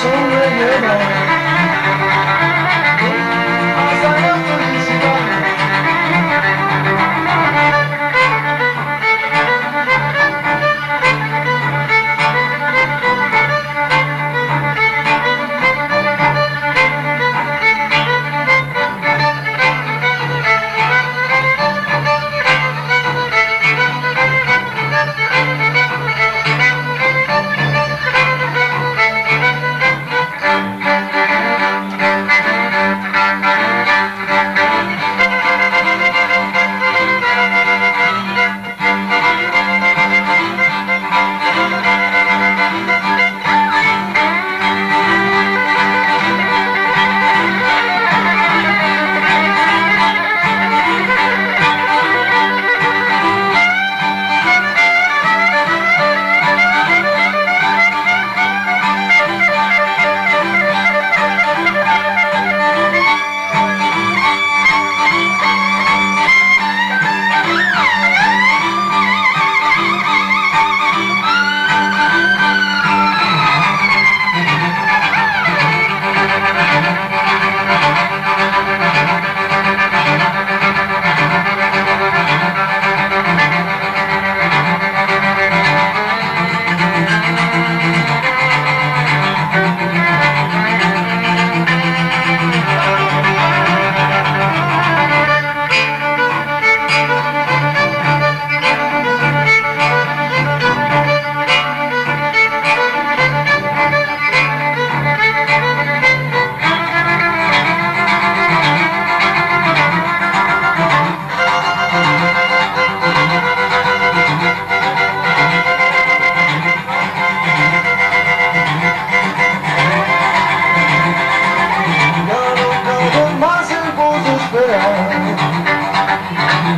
sol me lleva hasta la felicidad.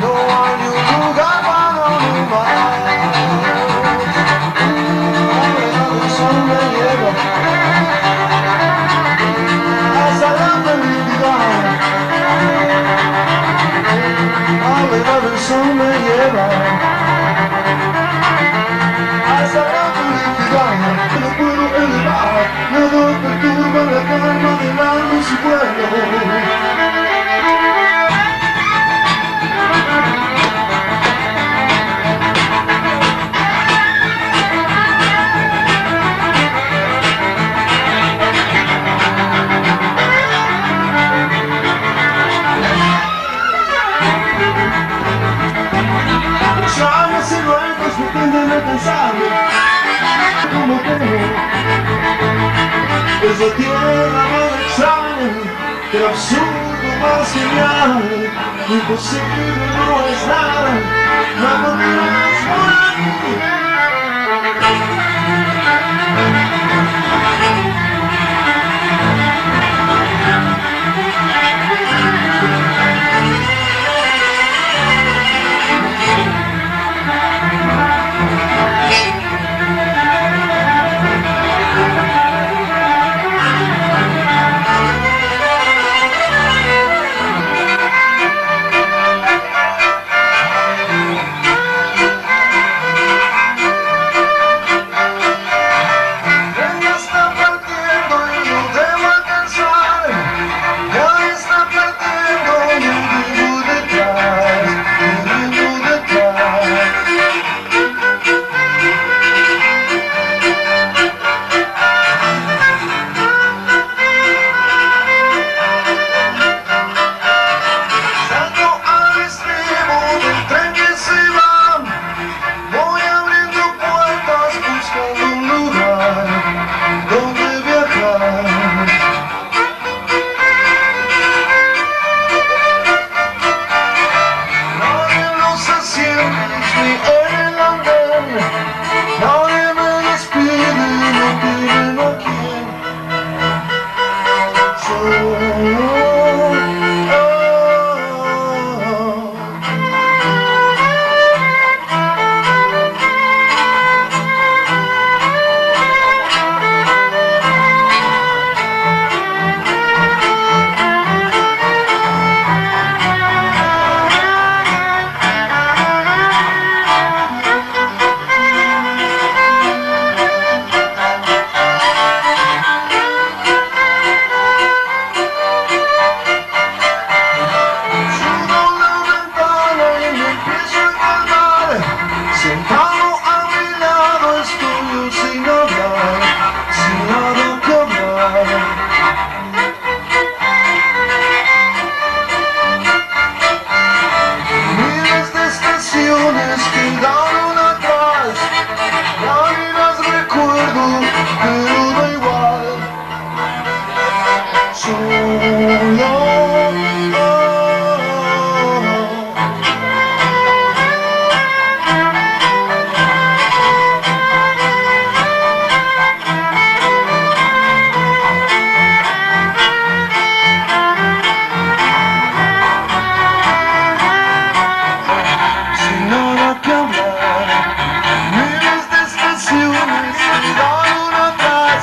No hay un lugar para no más. El sol me lleva hasta la felicidad. El sol me lleva hasta la felicidad. No puedo elevar, nada perturba la calma del alma y su vuelo. Sabes y ruegos me tienden a pensar como tengo. Es la tierra más extraña, el absurdo más genial. Imposible no es nada, nada más por aquí. pero da igual. Solo sin nada que hablar, miles de estaciones quedaron atrás.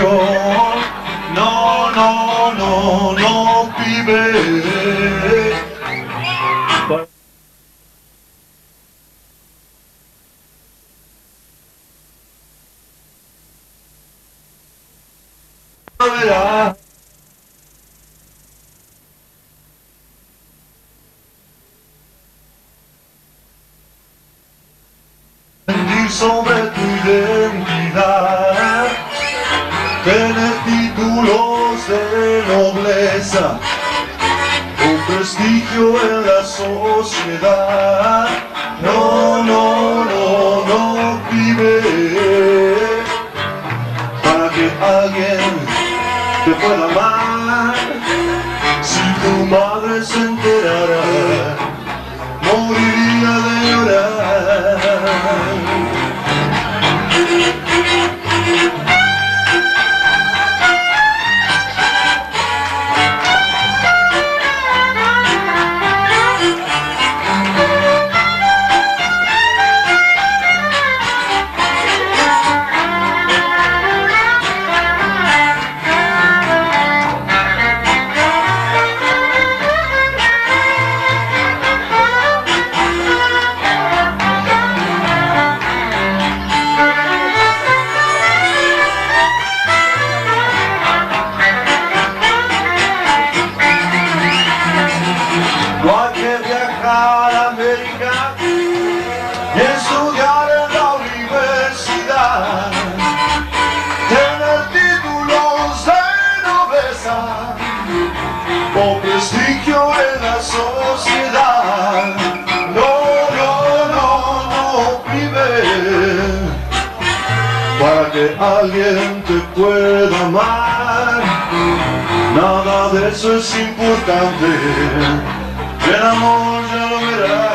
No, no, no, no, pibe. Verás. Mentir sobre tu identidad, tener títulos de nobleza, un prestigio en la sociedad. No, no, no, no, pibe, para que alguien te pueda amar. Si tu madre se enterara, moriría de llorar. No hay que viajar a América y estudiar en la universidad, tener títulos de nobleza o prestigio en la sociedad. No, no, no, no, pibe, para que alguien te pueda amar. Nada de eso es importante. El amor ya lo verás.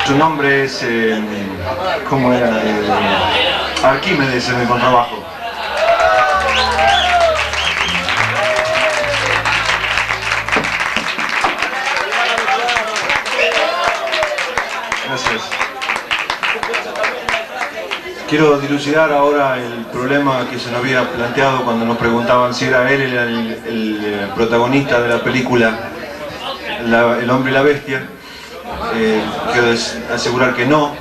Su nombre es, ¿cómo era? Arquímedes en el contrabajo. Gracias. Quiero dilucidar ahora el problema que se nos había planteado cuando nos preguntaban si era él el protagonista de la película El hombre y la bestia. Quiero asegurar que no.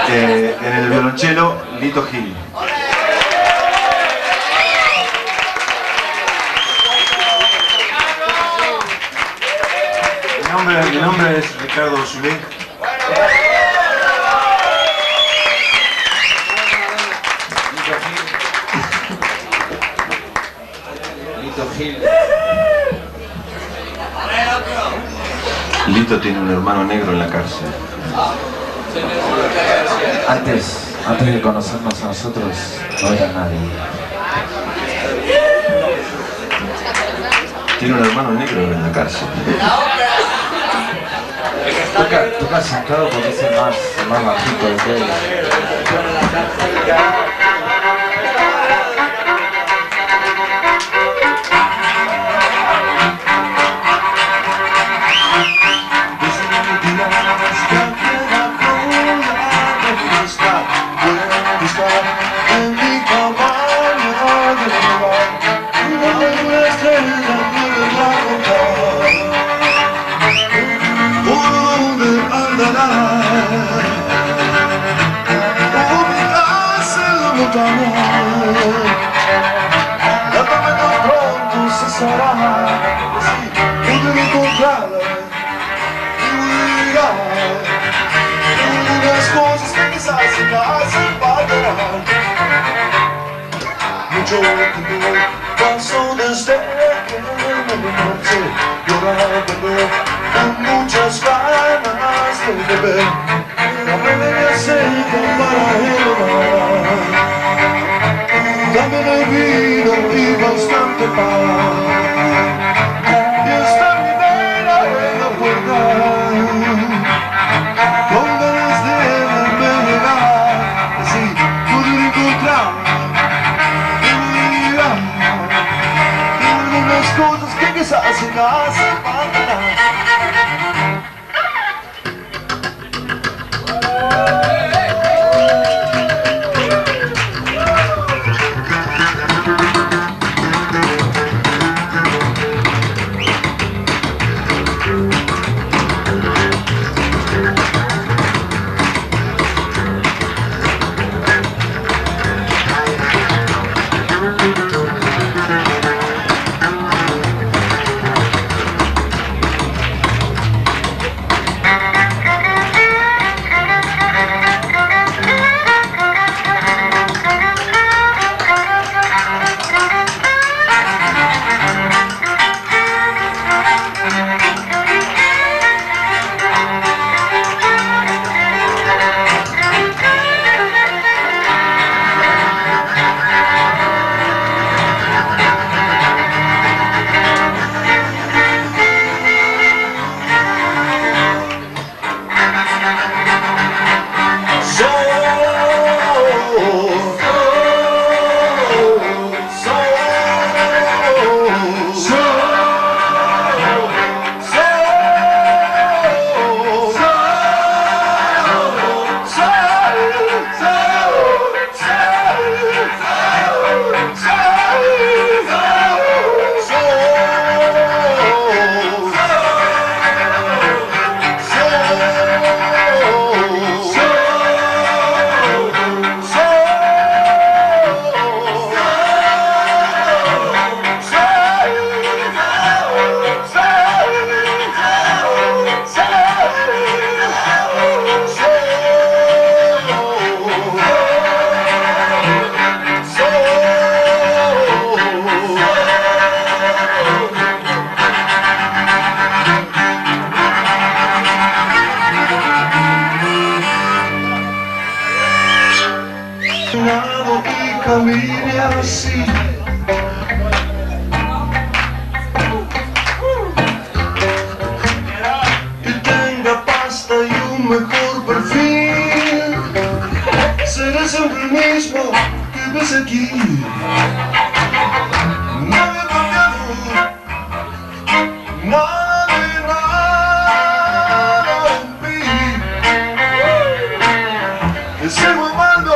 En el violonchelo, Lito Gil. Mi nombre es Ricardo Zulé. Lito Gil. Lito tiene un hermano negro en la cárcel. Antes de conocernos a nosotros, no era nadie. Tiene un hermano negro en la cárcel. Toca sentado porque es el más bajito de todos. hacen falta. Mucho tiempo pasó desde que me marché, llorando con muchas ganas de beber. Dame media seca para elevar, dame de vino y bastante pan. Y está mi vela en la puerta, con ganas de verme llegar, así poder encontrar algunas cosas que quizás se me hacen falta. Y camine así, y tenga pasta y un mejor perfil, seré siempre el mismo que ves aquí. Nada ha cambiado, nada de nada en mí. Te sigo amando,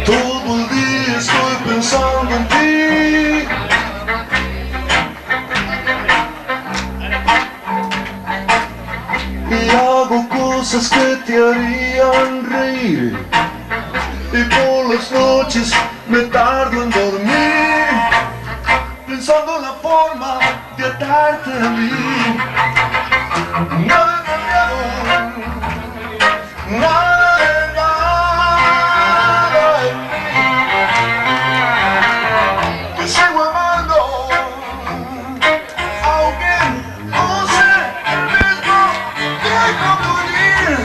todo el día estoy pensando en ti. Y hago cosas que te harían reír. Y por las noches me tardo en dormir, pensando en la forma de atarte a mí. Nada ha cambiado, nada de nada en mí. Te sigo amando, aunque no sé mismo que morir.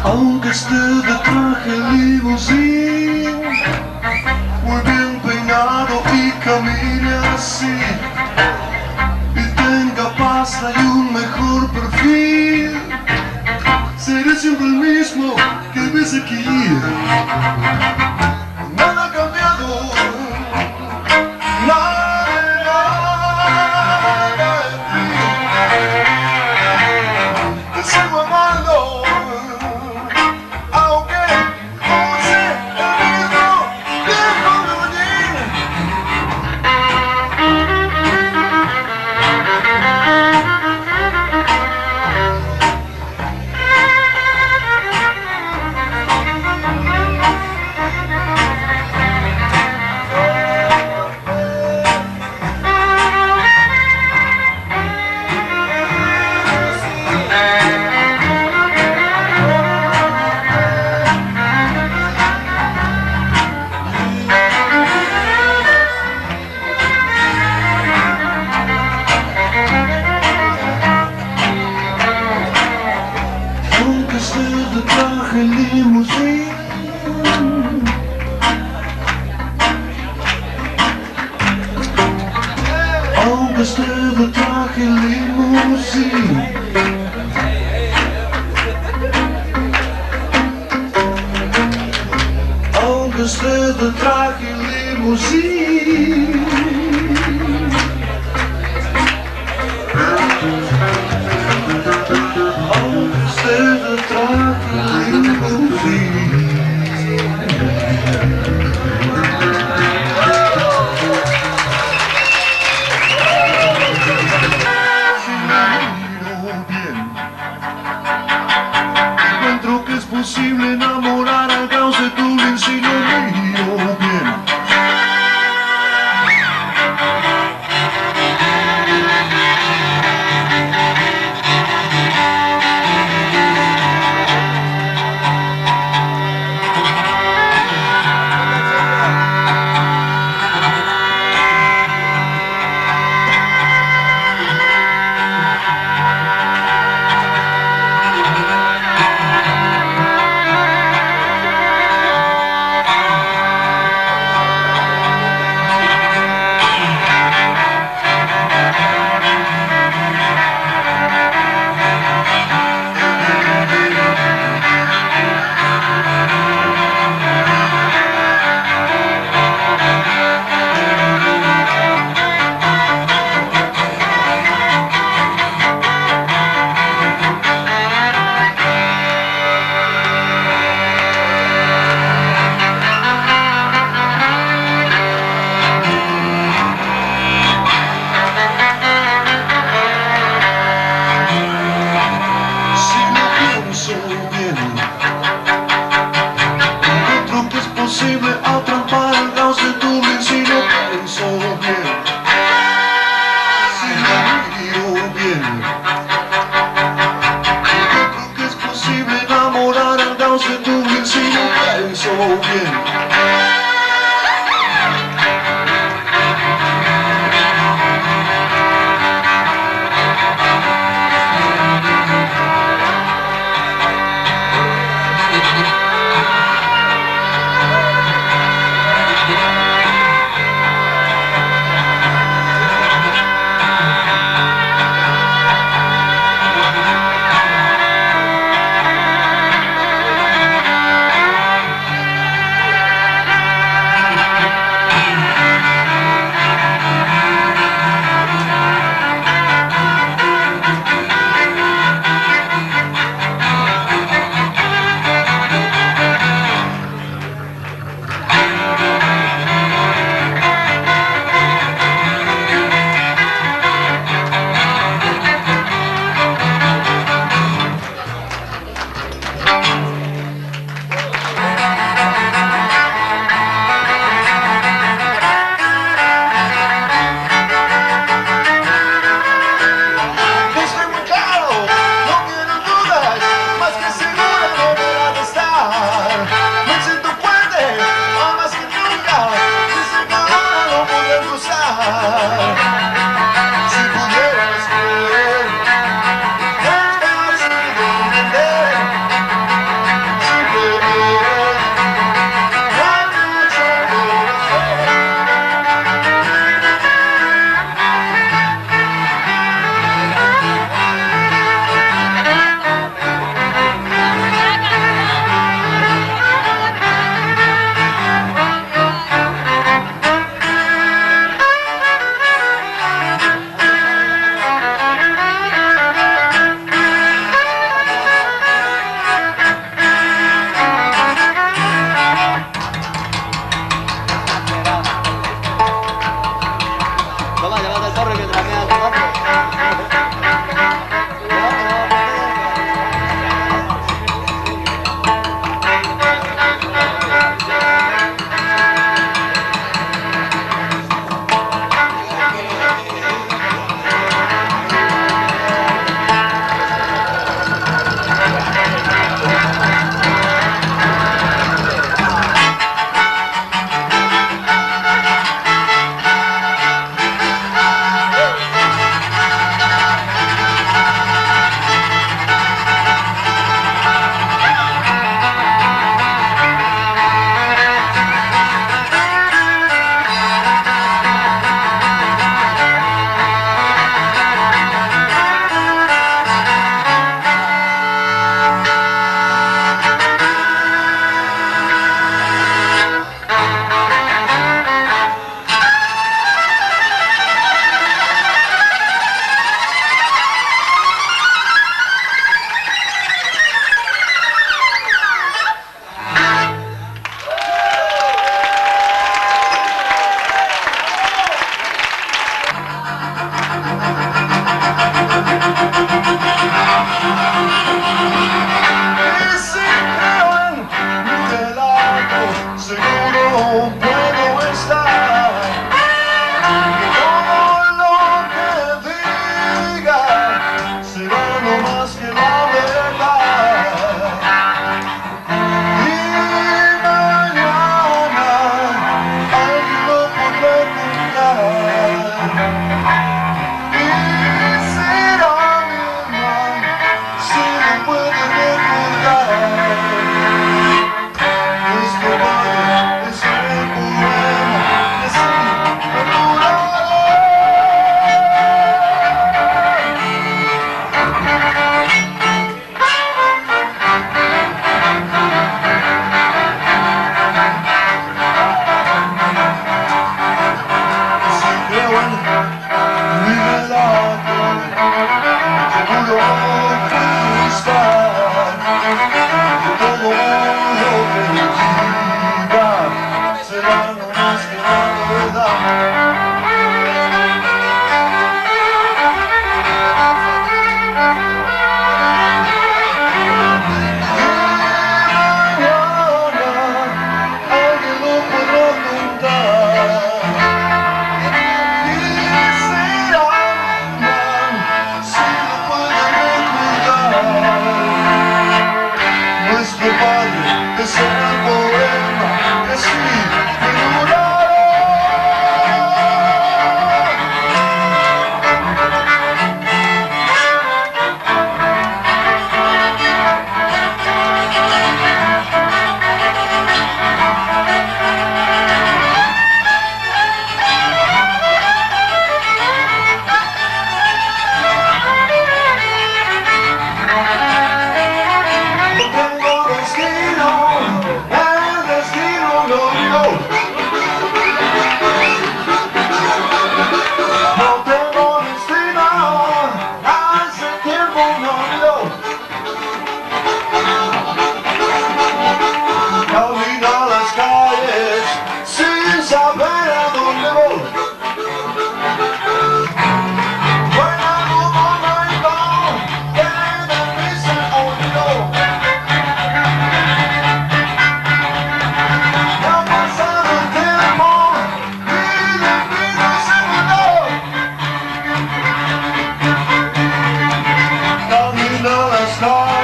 Aunque esté de traje limusín, muy bien peinado y camine así, y tenga pasta y un mejor perfil, seré siempre el mismo que ves aquí. Nada ha cambiado, nada en ti. Te sigo amando, aunque use el mismo viejo violín. Aunque esté de traje limusín, aunque esté de traje limusín, aunque esté de traje limusín, aunque esté de traje limusín. Encuentro que es posible enamorar al caos de Dublín si lo miro bien.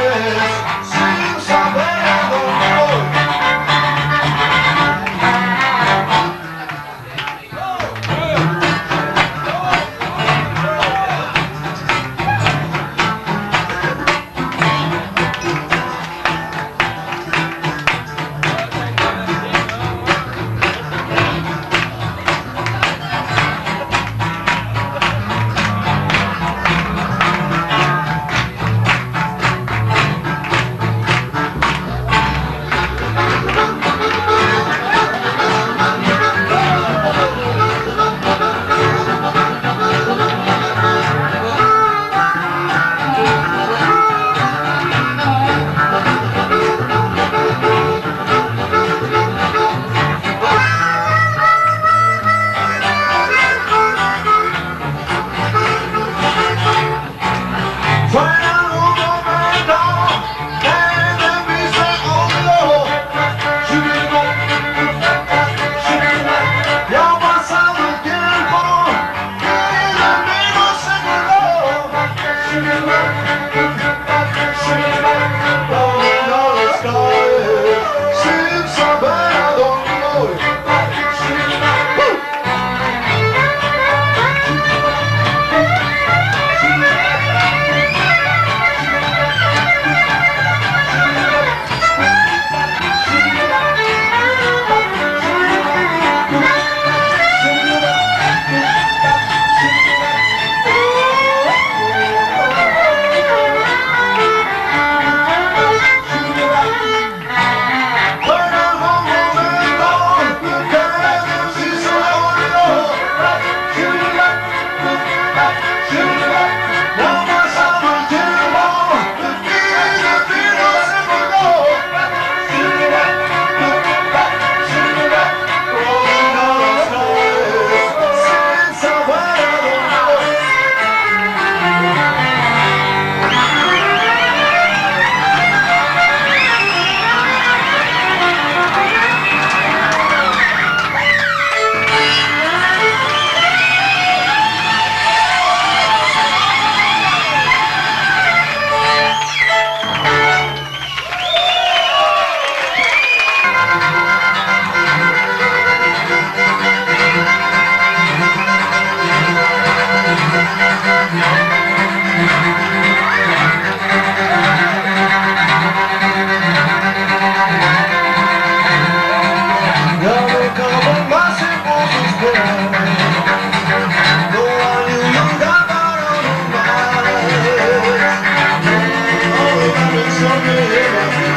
calles sin saber a dónde voy. Something